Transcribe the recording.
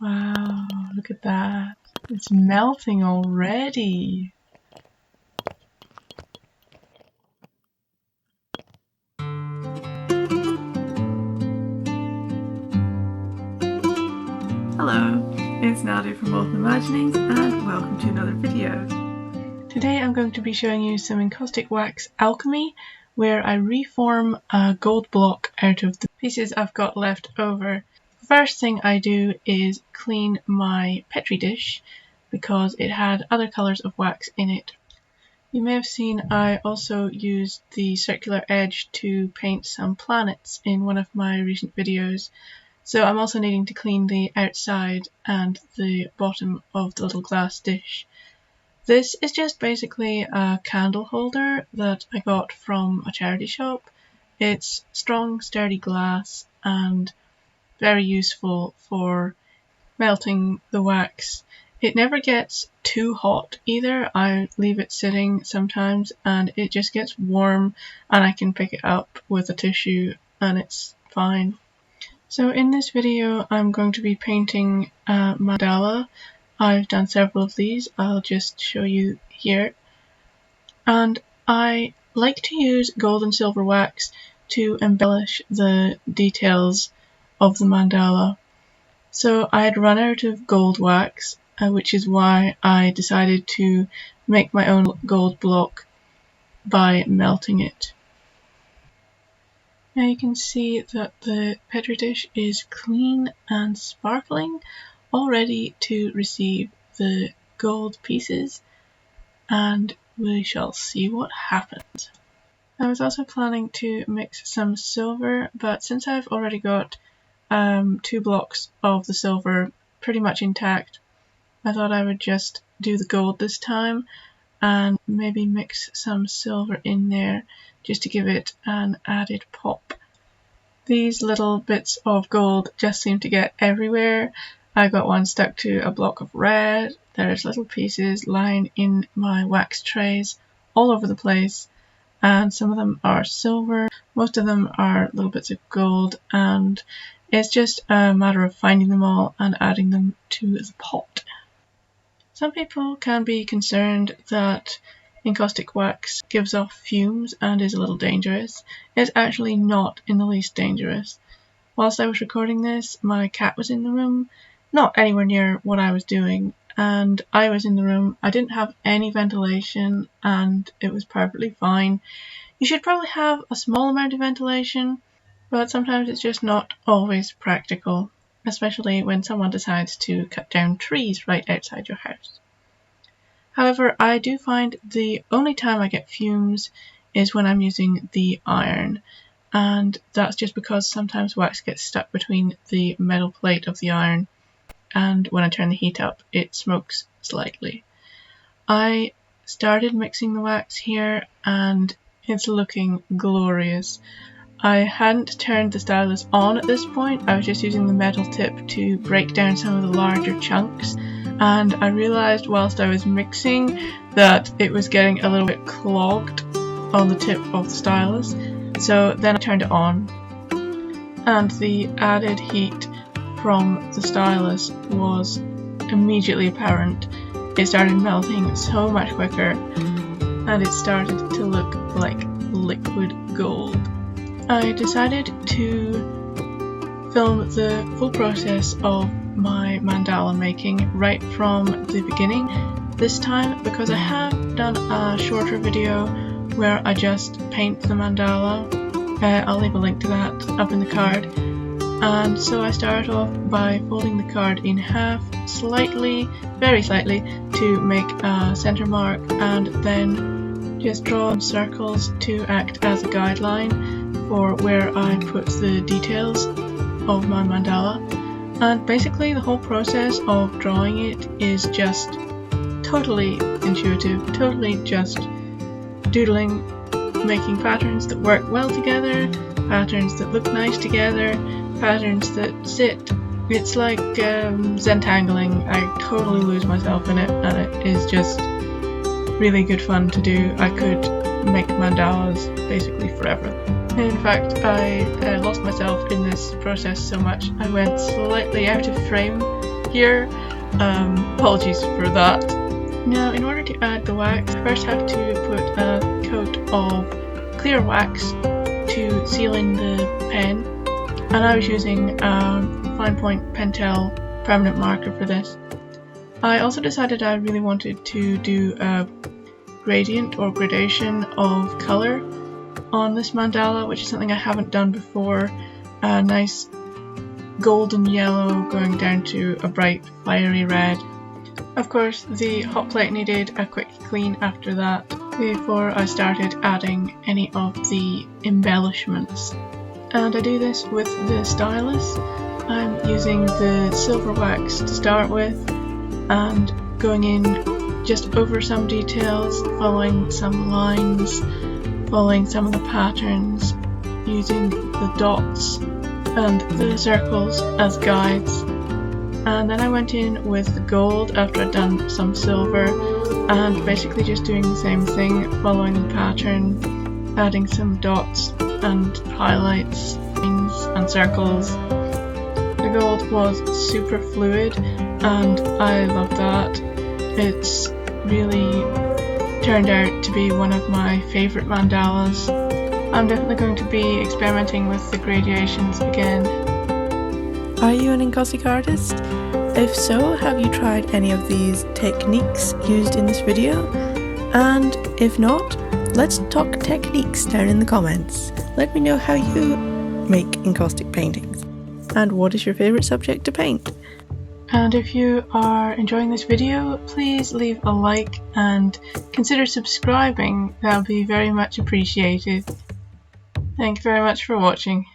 Wow, look at that. It's melting already. Hello, it's Nadia from Molten and welcome to another video. Today I'm going to be showing you some encaustic wax alchemy, where I reform a gold block out of the pieces I've got left over. The first thing I do is clean my petri dish because it had other colours of wax in it. You may have seen I also used the circular edge to paint some planets in one of my recent videos. So I'm also needing to clean the outside and the bottom of the little glass dish. This is just basically a candle holder that I got from a charity shop. It's strong, sturdy glass and very useful for melting the wax. It never gets too hot either. I leave it sitting sometimes and it just gets warm and I can pick it up with a tissue and it's fine. So in this video I'm going to be painting a mandala. I've done several of these, I'll just show you here. And I like to use gold and silver wax to embellish the details of the mandala. So I had run out of gold wax, which is why I decided to make my own gold block by melting it. Now you can see that the petri dish is clean and sparkling, all ready to receive the gold pieces, and we shall see what happens. I was also planning to mix some silver, but since I've already got 2 blocks of the silver pretty much intact, I thought I would just do the gold this time and maybe mix some silver in there just to give it an added pop. These little bits of gold just seem to get everywhere. I got one stuck to a block of red. There's little pieces lying in my wax trays all over the place, and some of them are silver, most of them are little bits of gold, and it's just a matter of finding them all and adding them to the pot. Some people can be concerned that encaustic wax gives off fumes and is a little dangerous. It's actually not in the least dangerous. Whilst I was recording this, my cat was in the room, not anywhere near what I was doing, and I was in the room. I didn't have any ventilation and it was perfectly fine. You should probably have a small amount of ventilation, but sometimes it's just not always practical, especially when someone decides to cut down trees right outside your house. However, I do find the only time I get fumes is when I'm using the iron, and that's just because sometimes wax gets stuck between the metal plate of the iron, and when I turn the heat up it smokes slightly. I started mixing the wax here and it's looking glorious. I hadn't turned the stylus on at this point, I was just using the metal tip to break down some of the larger chunks, and I realised whilst I was mixing that it was getting a little bit clogged on the tip of the stylus, so then I turned it on, and the added heat from the stylus was immediately apparent. It started melting so much quicker and it started to look like liquid gold. I decided to film the full process of my mandala making right from the beginning this time, because I have done a shorter video where I just paint the mandala. I'll leave a link to that up in the card. And so I start off by folding the card in half slightly, very slightly, to make a centre mark, and then just draw circles to act as a guideline for where I put the details of my mandala. And basically the whole process of drawing it is just totally intuitive, totally just doodling, making patterns that work well together, patterns that look nice together, patterns that sit. It's like Zentangling. I totally lose myself in it and it is just really good fun to do. I could make mandalas basically forever. In fact, I lost myself in this process so much I went slightly out of frame here. Apologies for that. Now, in order to add the wax, I first have to put a coat of clear wax to seal in the pen, and I was using a fine point Pentel permanent marker for this. I also decided I really wanted to do a gradient or gradation of colour on this mandala, which is something I haven't done before. A nice golden yellow going down to a bright fiery red. Of course, the hot plate needed a quick clean after that before I started adding any of the embellishments. And I do this with the stylus. I'm using the silver wax to start with and going in just over some details, following some lines, following some of the patterns, using the dots and the circles as guides. And then I went in with the gold after I'd done some silver, and basically just doing the same thing, following the pattern, adding some dots and highlights, lines and circles. The gold was super fluid and I love that. It's really turned out to be one of my favourite mandalas. I'm definitely going to be experimenting with the gradations again. Are you an encaustic artist? If so, have you tried any of these techniques used in this video? And if not, let's talk techniques down in the comments. Let me know how you make encaustic paintings. And what is your favourite subject to paint? And if you are enjoying this video, please leave a like and consider subscribing. That would be very much appreciated. Thank you very much for watching.